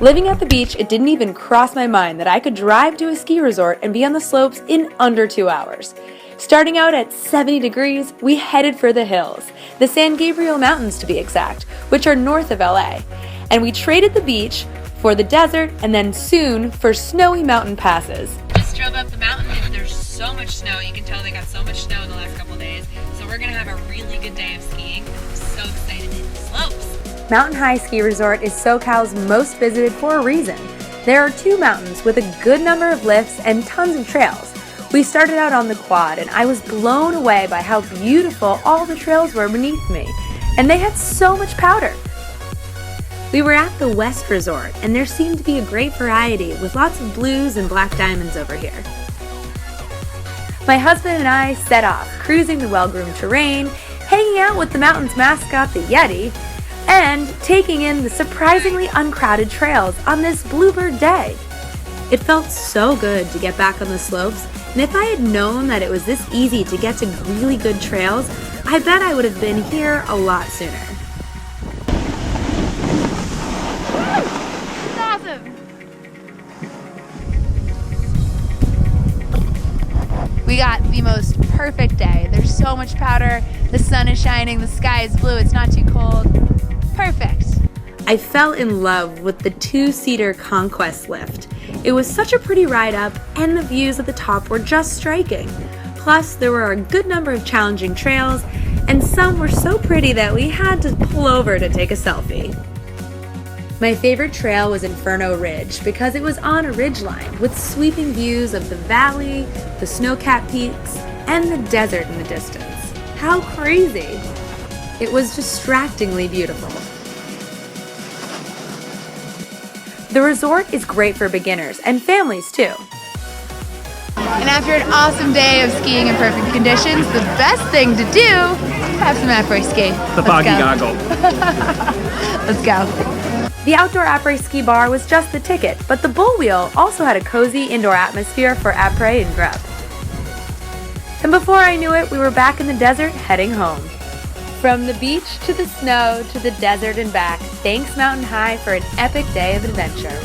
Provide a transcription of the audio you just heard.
Living at the beach, it didn't even cross my mind that I could drive to a ski resort and be on the slopes in under 2 hours. Starting out at 70 degrees, we headed for the hills, the San Gabriel Mountains to be exact, which are north of LA. And we traded the beach for the desert and then soon for snowy mountain passes. Just drove up the mountain and there's so much snow. You can tell they got so much snow in the last couple days. So we're gonna have a really good day of skiing. I'm so excited to hit the slopes. Mountain High Ski Resort is SoCal's most visited for a reason. There are 2 mountains with a good number of lifts and tons of trails. We started out on the quad and I was blown away by how beautiful all the trails were beneath me. And they had so much powder. We were at the West Resort and there seemed to be a great variety with lots of blues and black diamonds over here. My husband and I set off, cruising the well-groomed terrain, hanging out with the mountain's mascot, the Yeti, and taking in the surprisingly uncrowded trails on this bluebird day. It felt so good to get back on the slopes, and if I had known that it was this easy to get to really good trails, I bet I would have been here a lot sooner. It's awesome! We got the most perfect day. There's so much powder, the sun is shining, the sky is blue, it's not too cold. Perfect. I fell in love with the 2-seater Conquest lift. It was such a pretty ride up and the views at the top were just striking. Plus, there were a good number of challenging trails and some were so pretty that we had to pull over to take a selfie. My favorite trail was Inferno Ridge because it was on a ridgeline with sweeping views of the valley, the snow-capped peaks, and the desert in the distance. How crazy! It was distractingly beautiful. The resort is great for beginners and families too. And after an awesome day of skiing in perfect conditions, the best thing to do is have some apres ski. The Foggy Goggle. Let's go. The outdoor apres ski bar was just the ticket, but the bull wheel also had a cozy indoor atmosphere for apres and grub. And before I knew it, we were back in the desert heading home. From the beach to the snow to the desert and back, thanks Mountain High for an epic day of adventure.